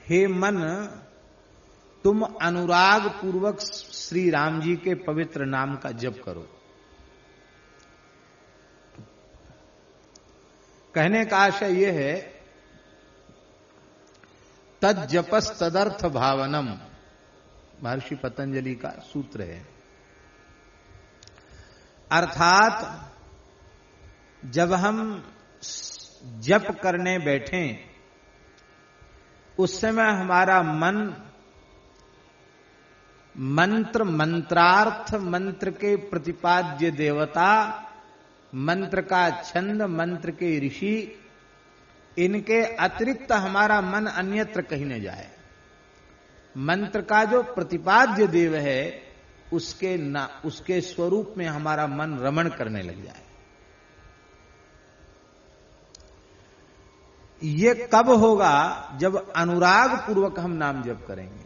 हे मन, तुम अनुराग पूर्वक श्री राम जी के पवित्र नाम का जप करो। कहने का आशय यह है, तद जपस तदर्थ भावनम, महर्षि पतंजलि का सूत्र है। अर्थात जब हम जप करने बैठें उस समय हमारा मन मंत्र, मंत्रार्थ, मंत्र के प्रतिपाद्य देवता, मंत्र का छंद, मंत्र के ऋषि, इनके अतिरिक्त हमारा मन अन्यत्र कहीं न जाए। मंत्र का जो प्रतिपाद्य देव है उसके स्वरूप में हमारा मन रमण करने लग जाए। ये कब होगा? जब अनुराग पूर्वक हम नाम जप करेंगे।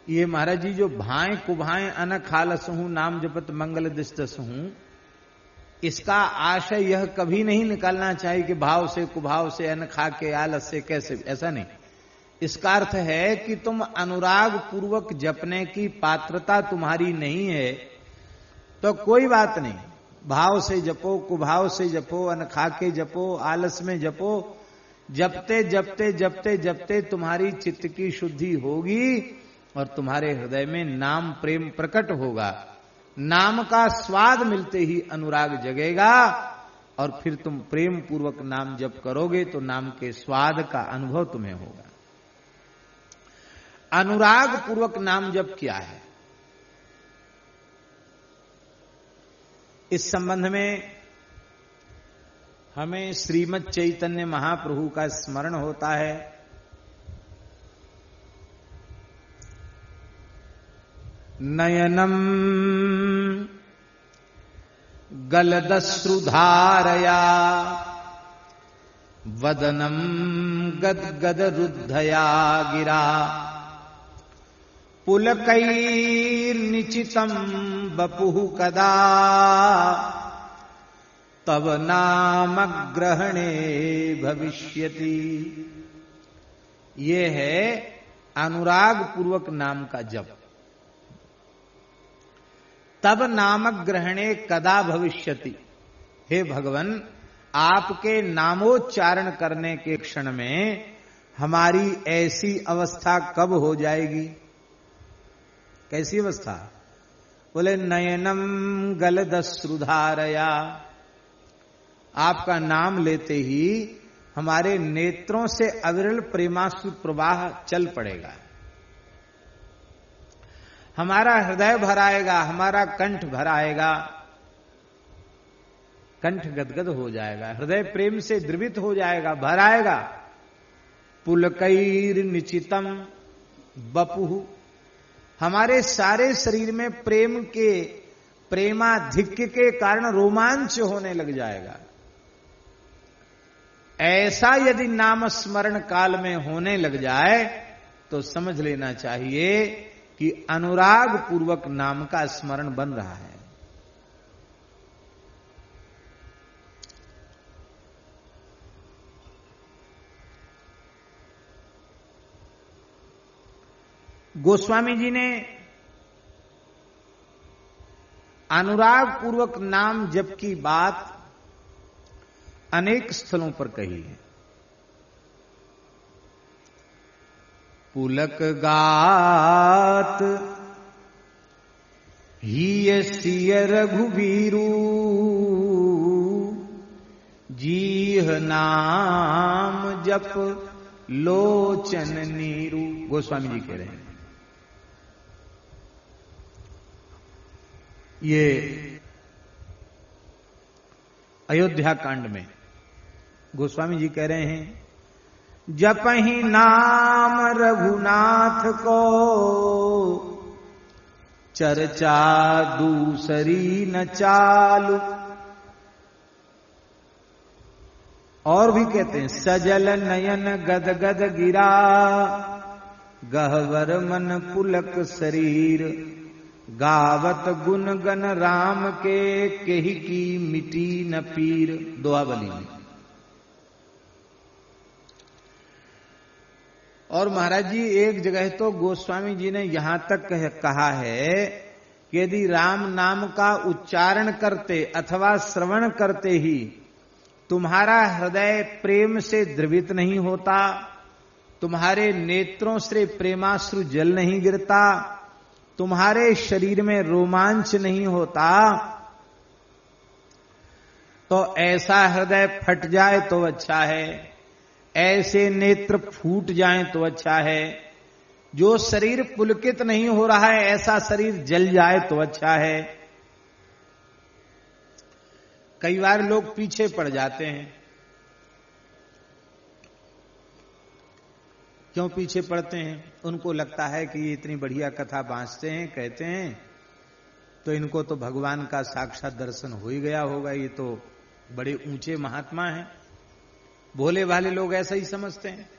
ये महाराज जी जो भाएं कुभाएं अन खालस हूं नाम जपत मंगल दिस्तस हूं, इसका आशय यह कभी नहीं निकलना चाहिए कि भाव से कुभाव से अन्न खा के आलस से कैसे, ऐसा नहीं। इसका अर्थ है कि तुम अनुराग पूर्वक जपने की पात्रता तुम्हारी नहीं है तो कोई बात नहीं, भाव से जपो, कुभाव से जपो, अन्न खा के जपो, आलस में जपो। जपते जपते जपते जपते तुम्हारी चित्त की शुद्धि होगी और तुम्हारे हृदय में नाम प्रेम प्रकट होगा। नाम का स्वाद मिलते ही अनुराग जगेगा और फिर तुम प्रेम पूर्वक नाम जप करोगे तो नाम के स्वाद का अनुभव तुम्हें होगा। अनुराग पूर्वक नाम जप क्या है? इस संबंध में हमें श्रीमद् चैतन्य महाप्रभु का स्मरण होता है। नयनम गलदश्रुधारया वदनम गदगद रुद्धया गिरा पुलकैर्निचितं बपुः कदा तव नाम ग्रहणे भविष्यति। ये है अनुराग पूर्वक नाम का जप। तब नामक ग्रहणे कदा भविष्यति। हे भगवान, आपके नामोच्चारण करने के क्षण में हमारी ऐसी अवस्था कब हो जाएगी? कैसी अवस्था? बोले नयनम गलदश्रुधारया, आपका नाम लेते ही हमारे नेत्रों से अविरल प्रेमाश्रु प्रवाह चल पड़ेगा। हमारा हृदय भराएगा, हमारा कंठ भराएगा, कंठ गदगद हो जाएगा, हृदय प्रेम से द्रवित हो जाएगा, भराएगा। पुलकैर निचितम बपुः, हमारे सारे शरीर में प्रेम के प्रेमाधिक्य के कारण रोमांच होने लग जाएगा। ऐसा यदि नाम स्मरण काल में होने लग जाए तो समझ लेना चाहिए कि अनुराग पूर्वक नाम का स्मरण बन रहा है। गोस्वामी जी ने अनुराग पूर्वक नाम जप की बात अनेक स्थलों पर कही है। पुलक गात ही सिय रघुवीरू जीह नाम जप लोचन नीरू। गोस्वामी जी कह रहे हैं ये अयोध्या कांड में गोस्वामी जी कह रहे हैं, जपहि नाम रघुनाथ को चर्चा दूसरी न चालू। और भी कहते हैं, सजल नयन गदगद गिरा गहवर मन पुलक शरीर गावत गुण गन राम के केहि की मिटी न पीर। दुआवली में और महाराज जी एक जगह तो गोस्वामी जी ने यहां तक कहा है कि यदि राम नाम का उच्चारण करते अथवा श्रवण करते ही तुम्हारा हृदय प्रेम से द्रवित नहीं होता, तुम्हारे नेत्रों से प्रेमाश्रु जल नहीं गिरता, तुम्हारे शरीर में रोमांच नहीं होता, तो ऐसा हृदय फट जाए तो अच्छा है, ऐसे नेत्र फूट जाएं तो अच्छा है। जो शरीर पुलकित नहीं हो रहा है ऐसा शरीर जल जाए तो अच्छा है। कई बार लोग पीछे पड़ जाते हैं। क्यों पीछे पड़ते हैं? उनको लगता है कि ये इतनी बढ़िया कथा बांचते हैं, कहते हैं, तो इनको तो भगवान का साक्षात दर्शन हो ही गया होगा, ये तो बड़े ऊंचे महात्मा हैं। भोले भाले लोग ऐसा ही समझते हैं।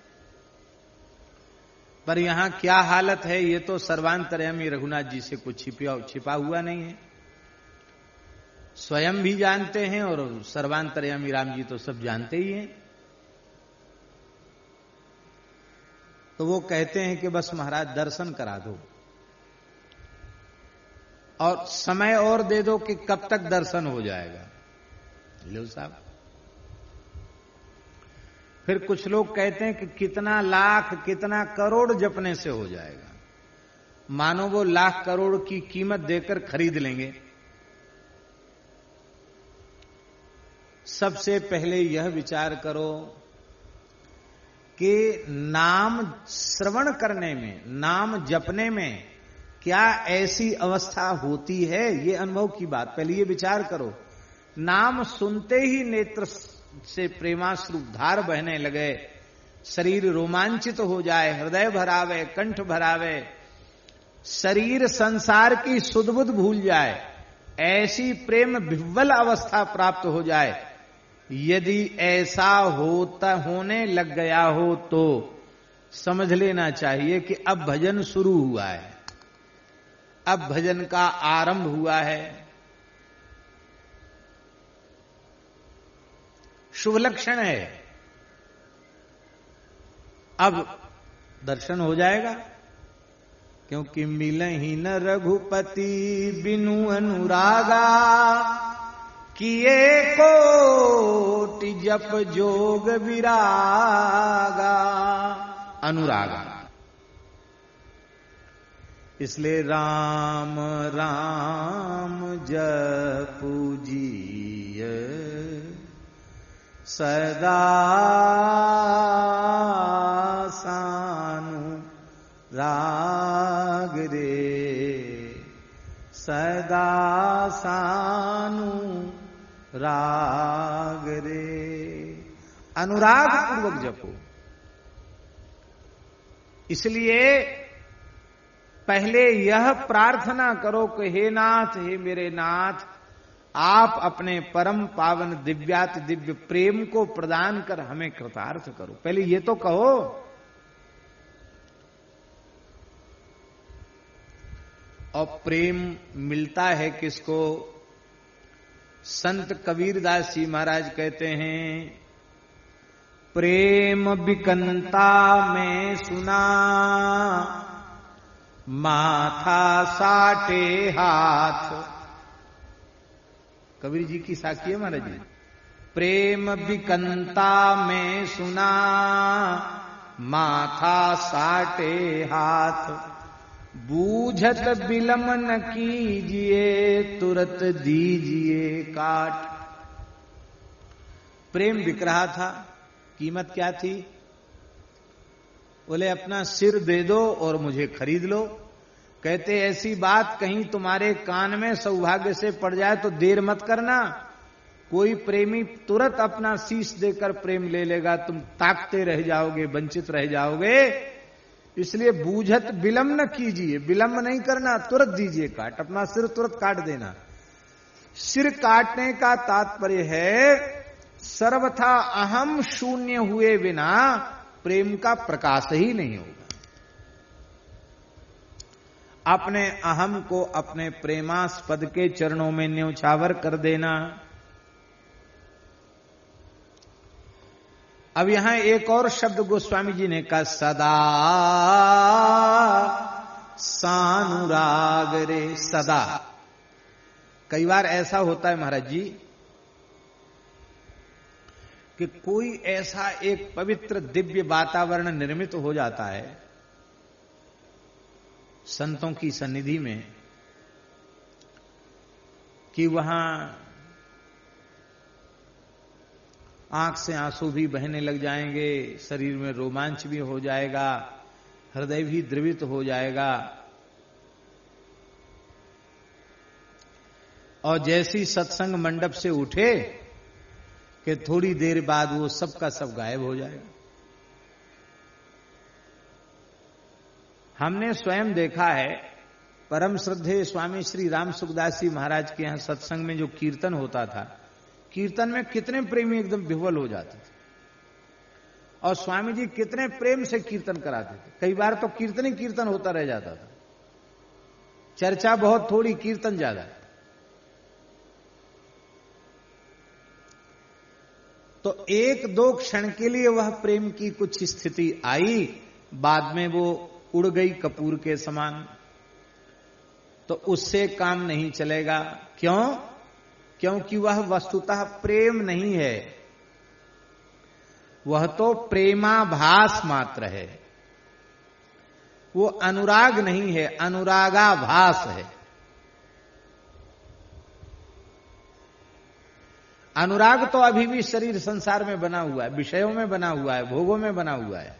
पर यहां क्या हालत है ये तो सर्वांतर्यामी रघुनाथ जी से कुछ छिपा हुआ नहीं है। स्वयं भी जानते हैं और सर्वांतर्यामी राम जी तो सब जानते ही हैं। तो वो कहते हैं कि बस महाराज दर्शन करा दो और समय और दे दो कि कब तक दर्शन हो जाएगा। लो साहब। फिर कुछ लोग कहते हैं कि कितना लाख कितना करोड़ जपने से हो जाएगा। मानो वो लाख करोड़ की कीमत देकर खरीद लेंगे। सबसे पहले यह विचार करो कि नाम श्रवण करने में, नाम जपने में क्या ऐसी अवस्था होती है? ये अनुभव की बात पहले ये विचार करो। नाम सुनते ही नेत्र से प्रेमाश्रु धार बहने लगे, शरीर रोमांचित हो जाए, हृदय भरावे, कंठ भरावे, शरीर संसार की सुध-बुध भूल जाए, ऐसी प्रेम विह्वल अवस्था प्राप्त हो जाए। यदि ऐसा होने लग गया हो तो समझ लेना चाहिए कि अब भजन शुरू हुआ है, अब भजन का आरंभ हुआ है। शुभ लक्षण है। अब दर्शन हो जाएगा, क्योंकि मिलहि न रघुपति बिनु अनुरागा, किए कोटि जप जोग विरागा। अनुरागा, इसलिए राम राम जपू जिय सदा सानु राग रे, सदा सानु राग रे। अनुराग पूर्वक जपो। इसलिए पहले यह प्रार्थना करो कि हे नाथ, हे मेरे नाथ, आप अपने परम पावन दिव्याति दिव्य प्रेम को प्रदान कर हमें कृतार्थ करो। पहले ये तो कहो। और प्रेम मिलता है किसको? संत कबीरदास जी महाराज कहते हैं, प्रेम बिकंता में सुना, माथा साटे हाथ। कबीर जी की साखी है महाराज जी। प्रेम बिकंता में सुना, माथा साटे हाथ, बूझत बिलम न कीजिए, तुरत दीजिए काट। प्रेम बिक रहा था। कीमत क्या थी? बोले अपना सिर दे दो और मुझे खरीद लो। कहते ऐसी बात कहीं तुम्हारे कान में सौभाग्य से पड़ जाए तो देर मत करना। कोई प्रेमी तुरंत अपना शीश देकर प्रेम ले लेगा, तुम ताकते रह जाओगे, वंचित रह जाओगे। इसलिए बूझत विलंब न कीजिए, विलंब नहीं करना, तुरंत दीजिए काट, अपना सिर तुरंत काट देना। सिर काटने का तात्पर्य है सर्वथा अहम शून्य हुए बिना प्रेम का प्रकाश ही नहीं होगा। अपने अहम को अपने प्रेमास्पद के चरणों में न्योछावर कर देना। अब यहां एक और शब्द गोस्वामी जी ने कहा, सदा सानुराग रे। सदा, कई बार ऐसा होता है महाराज जी कि कोई ऐसा एक पवित्र दिव्य वातावरण निर्मित हो जाता है संतों की सन्निधि में कि वहां आंख से आंसू भी बहने लग जाएंगे, शरीर में रोमांच भी हो जाएगा, हृदय भी द्रवित हो जाएगा। और जैसी सत्संग मंडप से उठे कि थोड़ी देर बाद वो सब का सब गायब हो जाएगा। हमने स्वयं देखा है, परम श्रद्धेय स्वामी श्री राम सुखदास जी महाराज के यहां सत्संग में जो कीर्तन होता था, कीर्तन में कितने प्रेमी एकदम विह्वल हो जाते थे और स्वामी जी कितने प्रेम से कीर्तन कराते थे। कई बार तो कीर्तन ही कीर्तन होता रह जाता था, चर्चा बहुत थोड़ी, कीर्तन ज्यादा। तो एक दो क्षण के लिए वह प्रेम की कुछ स्थिति आई, बाद में वो उड़ गई कपूर के समान। तो उससे काम नहीं चलेगा। क्यों? क्योंकि वह वस्तुतः प्रेम नहीं है, वह तो प्रेमाभास मात्र है, वो अनुराग नहीं है, अनुरागाभास है। अनुराग तो अभी भी शरीर संसार में बना हुआ है, विषयों में बना हुआ है, भोगों में बना हुआ है।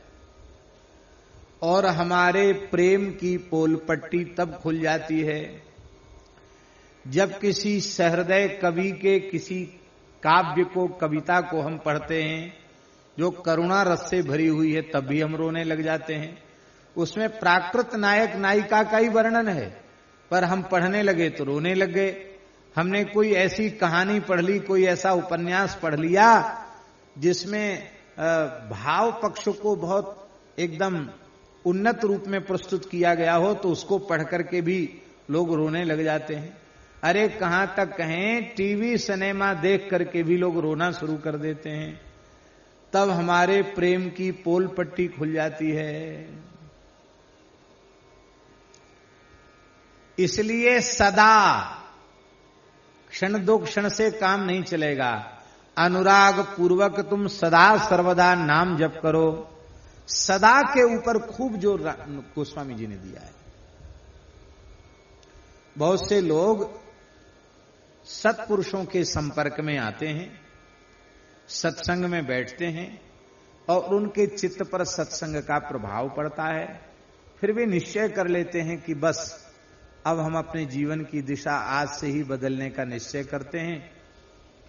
और हमारे प्रेम की पोल पट्टी तब खुल जाती है जब किसी सहृदय कवि के किसी काव्य को, कविता को हम पढ़ते हैं जो करुणा रस से भरी हुई है, तब भी हम रोने लग जाते हैं। उसमें प्राकृत नायक नायिका का ही वर्णन है, पर हम पढ़ने लगे तो रोने लग गए। हमने कोई ऐसी कहानी पढ़ ली, कोई ऐसा उपन्यास पढ़ लिया जिसमें भाव पक्ष को बहुत एकदम उन्नत रूप में प्रस्तुत किया गया हो, तो उसको पढ़ करके भी लोग रोने लग जाते हैं। अरे कहां तक कहें, टीवी सिनेमा देख करके भी लोग रोना शुरू कर देते हैं। तब हमारे प्रेम की पोल पट्टी खुल जाती है। इसलिए सदा, क्षण दो क्षण से काम नहीं चलेगा। अनुराग पूर्वक तुम सदा सर्वदा नाम जप करो। सदा के ऊपर खूब जोर गोस्वामी जी ने दिया है। बहुत से लोग सत्पुरुषों के संपर्क में आते हैं, सत्संग में बैठते हैं और उनके चित्त पर सत्संग का प्रभाव पड़ता है। फिर वे निश्चय कर लेते हैं कि बस अब हम अपने जीवन की दिशा आज से ही बदलने का निश्चय करते हैं।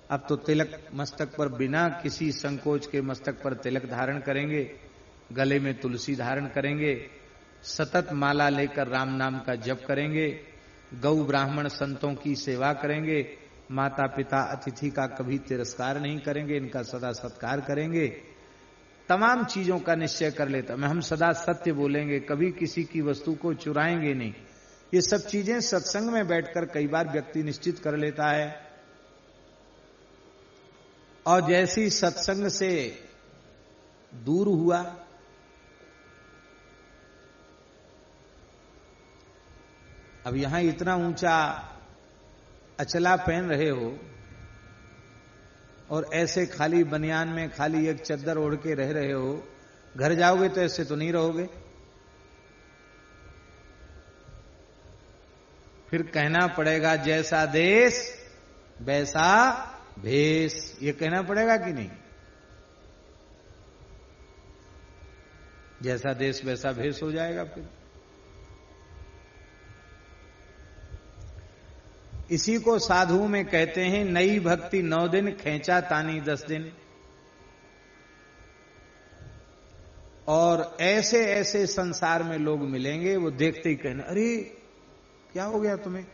अब तो तिलक मस्तक पर, बिना किसी संकोच के मस्तक पर तिलक धारण करेंगे, गले में तुलसी धारण करेंगे, सतत माला लेकर राम नाम का जप करेंगे, गौ ब्राह्मण संतों की सेवा करेंगे, माता पिता अतिथि का कभी तिरस्कार नहीं करेंगे, इनका सदा सत्कार करेंगे। तमाम चीजों का निश्चय कर लेता। मैं हम सदा सत्य बोलेंगे, कभी किसी की वस्तु को चुराएंगे नहीं। ये सब चीजें सत्संग में बैठकर कई बार व्यक्ति निश्चित कर लेता है। और जैसी सत्संग से दूर हुआ, अब यहां इतना ऊंचा अचला पहन रहे हो और ऐसे खाली बनियान में, खाली एक चद्दर ओढ़ के रह रहे हो, घर जाओगे तो ऐसे तो नहीं रहोगे। फिर कहना पड़ेगा जैसा देश वैसा भेष, ये कहना पड़ेगा कि नहीं? जैसा देश वैसा भेष हो जाएगा। फिर इसी को साधुओं में कहते हैं, नई भक्ति 9 दिन, खेचा तानी 10 दिन। और ऐसे ऐसे संसार में लोग मिलेंगे, वो देखते ही कहना, अरे क्या हो गया तुम्हें,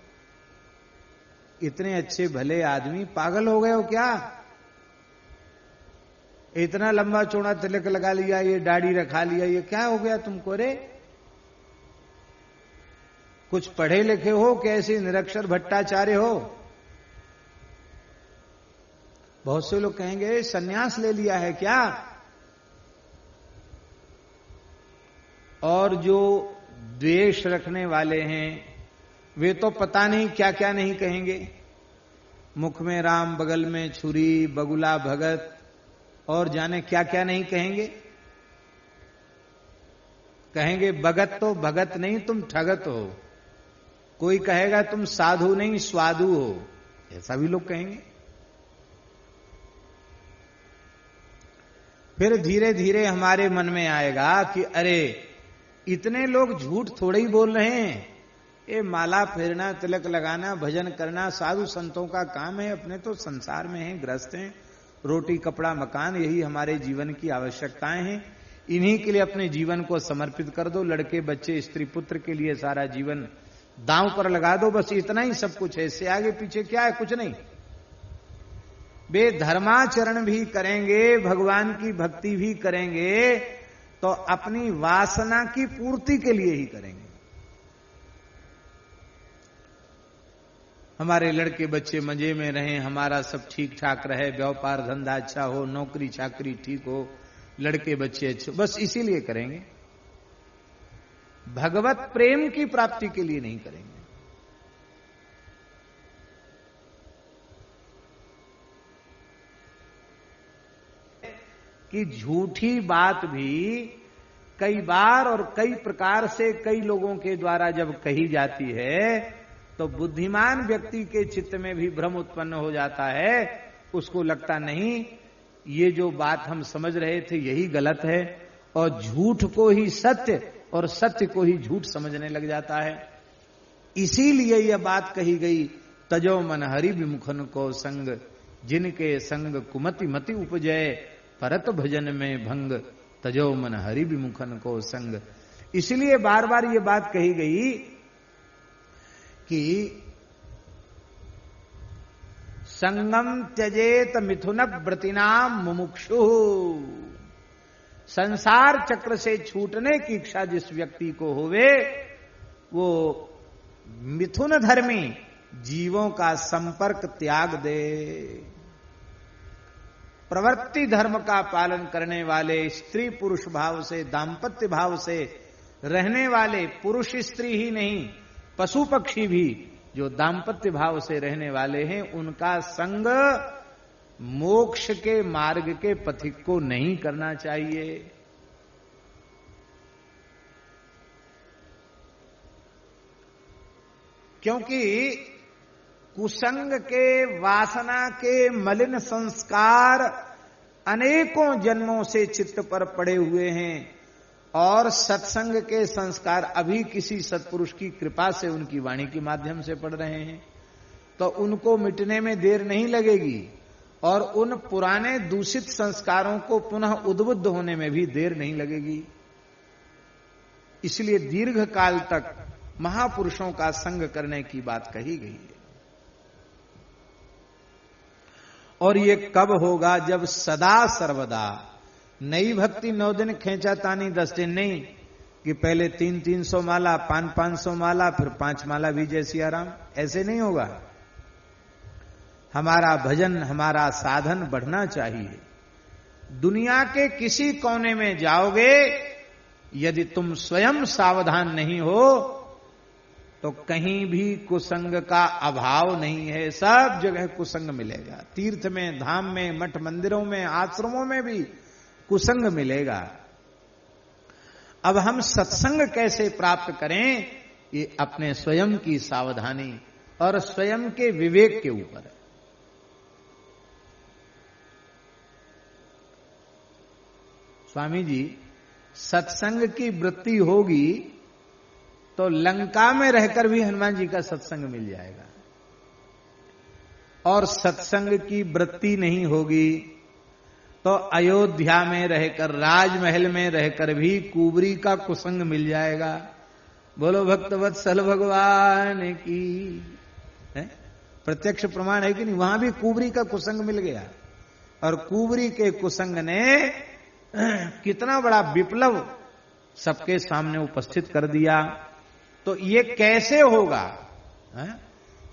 इतने अच्छे भले आदमी, पागल हो गए हो क्या? इतना लंबा चौड़ा तिलक लगा लिया, ये दाढ़ी रखा लिया, ये क्या हो गया तुमको? रे कुछ पढ़े लिखे हो कि ऐसे निरक्षर भट्टाचार्य हो? बहुत से लोग कहेंगे सन्यास ले लिया है क्या? और जो द्वेष रखने वाले हैं वे तो पता नहीं क्या क्या नहीं कहेंगे। मुख में राम, बगल में छुरी, बगुला भगत, और जाने क्या क्या नहीं कहेंगे। कहेंगे भगत तो भगत नहीं, तुम ठगत हो। कोई कहेगा तुम साधु नहीं स्वादु हो, ऐसा भी लोग कहेंगे। फिर धीरे धीरे हमारे मन में आएगा कि अरे इतने लोग झूठ थोड़े ही बोल रहे हैं। ये माला फेरना, तिलक लगाना, भजन करना साधु संतों का काम है। अपने तो संसार में हैं, ग्रस्त हैं, रोटी कपड़ा मकान यही हमारे जीवन की आवश्यकताएं हैं। इन्हीं के लिए अपने जीवन को समर्पित कर दो। लड़के बच्चे स्त्री पुत्र के लिए सारा जीवन दांव पर लगा दो, बस इतना ही सब कुछ है। इससे आगे पीछे क्या है? कुछ नहीं। वे धर्माचरण भी करेंगे, भगवान की भक्ति भी करेंगे, तो अपनी वासना की पूर्ति के लिए ही करेंगे। हमारे लड़के बच्चे मजे में रहें, हमारा सब ठीक ठाक रहे, व्यापार धंधा अच्छा हो, नौकरी चाकरी ठीक हो, लड़के बच्चे अच्छे, बस इसीलिए करेंगे। भगवत प्रेम की प्राप्ति के लिए नहीं करेंगे। कि झूठी बात भी कई बार और कई प्रकार से कई लोगों के द्वारा जब कही जाती है तो बुद्धिमान व्यक्ति के चित्त में भी भ्रम उत्पन्न हो जाता है। उसको लगता नहीं ये जो बात हम समझ रहे थे यही गलत है, और झूठ को ही सत्य और सत्य को ही झूठ समझने लग जाता है। इसीलिए यह बात कही गई, तजो मन हरि विमुखन को संग, जिनके संग कुमति मति उपजय, परत भजन में भंग, तजो मन हरि विमुखन को संग। इसलिए बार बार ये बात कही गई कि संगम त्यजेत मिथुन व्रतिनाम मुमुक्षु। संसार चक्र से छूटने की इच्छा जिस व्यक्ति को होवे वो मिथुन धर्मी जीवों का संपर्क त्याग दे। प्रवृत्ति धर्म का पालन करने वाले, स्त्री पुरुष भाव से, दाम्पत्य भाव से रहने वाले, पुरुष स्त्री ही नहीं पशु पक्षी भी जो दाम्पत्य भाव से रहने वाले हैं, उनका संग मोक्ष के मार्ग के पथिक को नहीं करना चाहिए। क्योंकि कुसंग के, वासना के मलिन संस्कार अनेकों जन्मों से चित्त पर पड़े हुए हैं, और सत्संग के संस्कार अभी किसी सत्पुरुष की कृपा से उनकी वाणी के माध्यम से पड़ रहे हैं, तो उनको मिटने में देर नहीं लगेगी, और उन पुराने दूषित संस्कारों को पुनः उद्बुद्ध होने में भी देर नहीं लगेगी। इसलिए दीर्घ काल तक महापुरुषों का संग करने की बात कही गई है। और ये कब होगा? जब सदा सर्वदा नई भक्ति 9 दिन खेचा तानी 10 दिन नहीं, कि पहले 300-300 माला, 500-500 माला, फिर 5 माला भी जय सिया राम, ऐसे नहीं होगा। हमारा भजन, हमारा साधन बढ़ना चाहिए। दुनिया के किसी कोने में जाओगे, यदि तुम स्वयं सावधान नहीं हो तो कहीं भी कुसंग का अभाव नहीं है। सब जगह कुसंग मिलेगा, तीर्थ में, धाम में, मठ मंदिरों में, आश्रमों में भी कुसंग मिलेगा। अब हम सत्संग कैसे प्राप्त करें, ये अपने स्वयं की सावधानी और स्वयं के विवेक के ऊपर है। स्वामी जी, सत्संग की वृत्ति होगी तो लंका में रहकर भी हनुमान जी का सत्संग मिल जाएगा, और सत्संग की वृत्ति नहीं होगी तो अयोध्या में रहकर, राजमहल में रहकर भी कुबरी का कुसंग मिल जाएगा। बोलो भक्तवत्सल भगवान की। प्रत्यक्ष प्रमाण है कि नहीं? वहां भी कुबरी का कुसंग मिल गया, और कुबरी के कुसंग ने कितना बड़ा विप्लव सबके सामने उपस्थित कर दिया। तो ये कैसे होगा?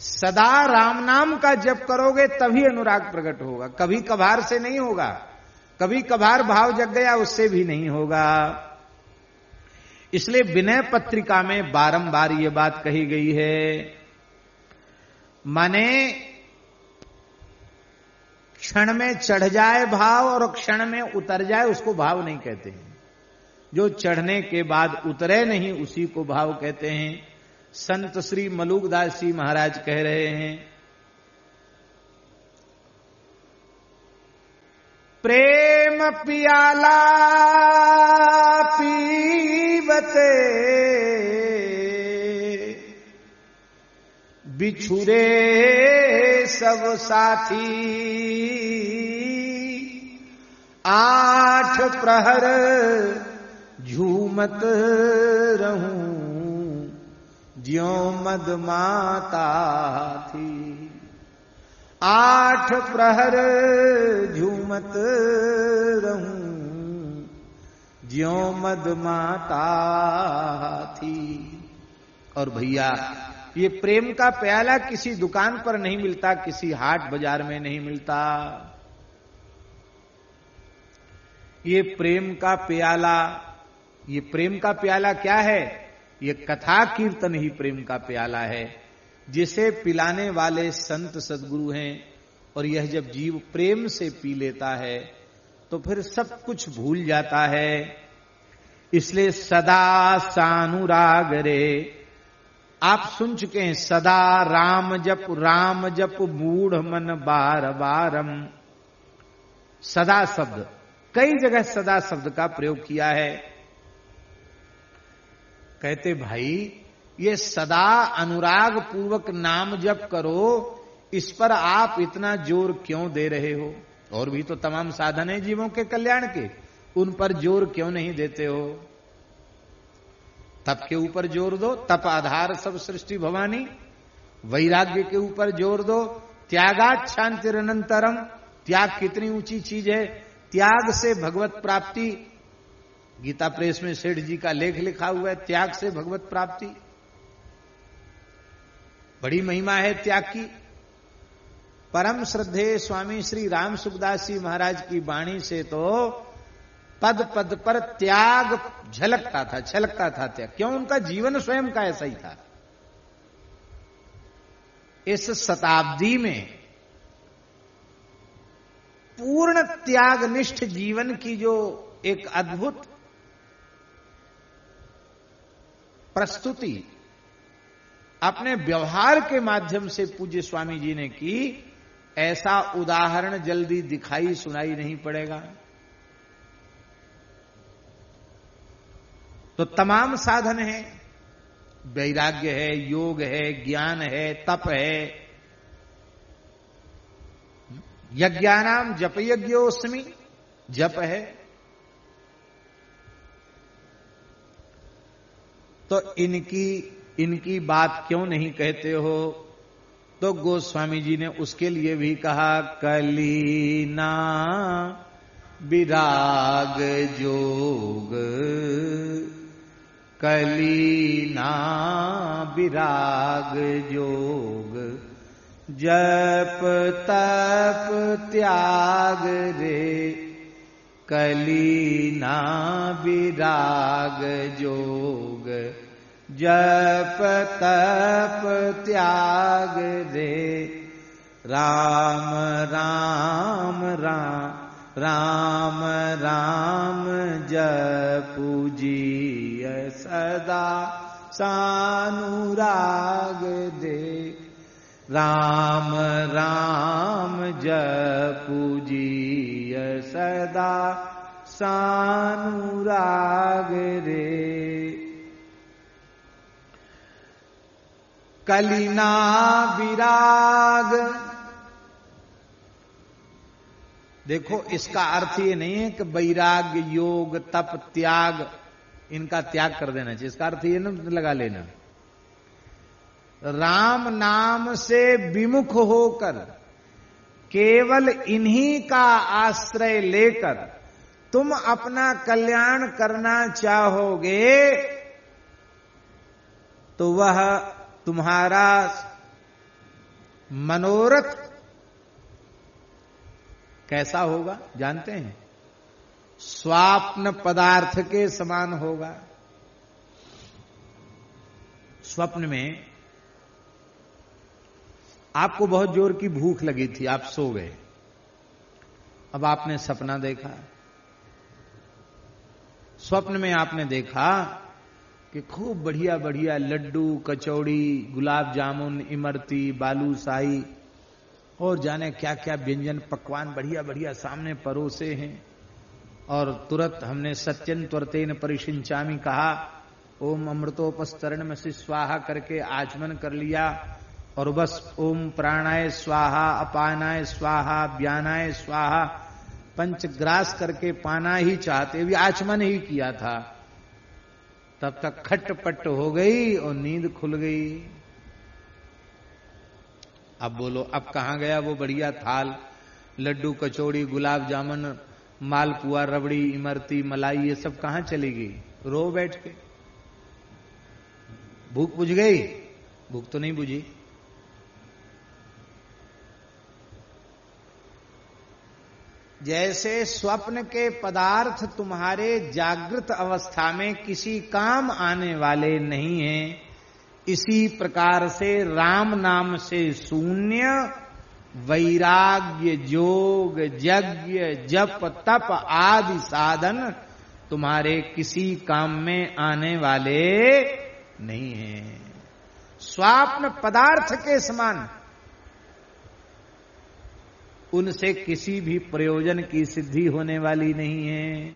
सदा राम नाम का जप करोगे तभी अनुराग प्रकट होगा, कभी कभार से नहीं होगा। कभी कभार भाव जग गया उससे भी नहीं होगा। इसलिए विनय पत्रिका में बारंबार ये बात कही गई है। माने क्षण में चढ़ जाए भाव और क्षण में उतर जाए उसको भाव नहीं कहते हैं। जो चढ़ने के बाद उतरे नहीं उसी को भाव कहते हैं। संत श्री मलुकदास जी महाराज कह रहे हैं, प्रेम पियाला पीवते बिछुरे सब साथी, 8 प्रहर झूमत रहूं ज्यों मदमाता थी। 8 प्रहर झूमत रहूं ज्यों मदमाता थी। और भैया ये प्रेम का प्याला किसी दुकान पर नहीं मिलता, किसी हाट बाजार में नहीं मिलता। ये प्रेम का प्याला, ये प्रेम का प्याला क्या है? ये कथा कीर्तन ही प्रेम का प्याला है, जिसे पिलाने वाले संत सद्गुरु हैं। और यह जब जीव प्रेम से पी लेता है तो फिर सब कुछ भूल जाता है। इसलिए सदा सानुराग रे, आप सुन चुके हैं, सदा राम जप बूढ़ मन बार बारम। सदा शब्द, कई जगह सदा शब्द का प्रयोग किया है। कहते भाई ये सदा अनुराग पूर्वक नाम जप करो, इस पर आप इतना जोर क्यों दे रहे हो? और भी तो तमाम साधन है जीवों के कल्याण के, उन पर जोर क्यों नहीं देते हो? तप के ऊपर जोर दो, तप आधार सब सृष्टि भवानी। वैराग्य के ऊपर जोर दो, त्यागात शांतिरनंतरम। त्याग कितनी ऊंची चीज है, त्याग से भगवत प्राप्ति। गीता प्रेस में सेठ जी का लेख लिखा हुआ है, त्याग से भगवत प्राप्ति। बड़ी महिमा है त्याग की। परम श्रद्धेय स्वामी श्री राम सुखदास जी महाराज की वाणी से तो पद पद पर त्याग झलकता था, छलकता था त्याग। क्यों? उनका जीवन स्वयं का ऐसा ही था। इस शताब्दी में पूर्ण त्यागनिष्ठ जीवन की जो एक अद्भुत प्रस्तुति अपने व्यवहार के माध्यम से पूज्य स्वामी जी ने की, ऐसा उदाहरण जल्दी दिखाई सुनाई नहीं पड़ेगा। तो तमाम साधन है, वैराग्य है, योग है, ज्ञान है, तप है। यज्ञानाम जप यज्ञोस्मि, जप है। तो इनकी बात क्यों नहीं कहते हो? तो गोस्वामी जी ने उसके लिए भी कहा, कलीना विराग जोग, कलीना विराग जोग, जप तप त्याग रे, कलीना विराग जोग, जप तप त्याग रे, राम राम राम राम राम जपू जिय सदा सानुराग दे, राम राम जपू जिय सदा सानुराग रे। कलिना विराग, देखो इसका अर्थ ये नहीं है कि वैराग्य योग तप त्याग इनका त्याग कर देना चाहिए। इसका अर्थ ये न लगा लेना, राम नाम से विमुख होकर केवल इन्हीं का आश्रय लेकर तुम अपना कल्याण करना चाहोगे तो वह तुम्हारा मनोरथ कैसा होगा जानते हैं? स्वाप्न पदार्थ के समान होगा। स्वप्न में आपको बहुत जोर की भूख लगी थी, आप सो गए। अब आपने सपना देखा, स्वप्न में आपने देखा कि खूब बढ़िया बढ़िया लड्डू, कचौड़ी, गुलाब जामुन, इमरती, बालूशाही और जाने क्या क्या व्यंजन पकवान बढ़िया बढ़िया सामने परोसे हैं। और तुरंत हमने सत्यन त्वरतेन परिशिंचामि कहा, ओम अमृतोपस्तरण में से स्वाहा करके आचमन कर लिया और बस ओम प्राणाय स्वाहा, अपानाय स्वाहा, व्यानाय स्वाहा पंचग्रास करके पाना ही चाहते, भी आचमन ही किया था। तब तक खटपट हो गई और नींद खुल गई। अब बोलो, अब कहां गया वो बढ़िया थाल, लड्डू, कचौड़ी, गुलाब जामुन, मालपुआ, रबड़ी, इमरती, मलाई, ये सब कहां चली गई? रो बैठ के। भूख बुझ गई? भूख तो नहीं बुझी। जैसे स्वप्न के पदार्थ तुम्हारे जागृत अवस्था में किसी काम आने वाले नहीं हैं, इसी प्रकार से राम नाम से शून्य वैराग्य, योग, यज्ञ, जप, तप आदि साधन तुम्हारे किसी काम में आने वाले नहीं हैं। स्वाप्न पदार्थ के समान, उनसे किसी भी प्रयोजन की सिद्धि होने वाली नहीं है।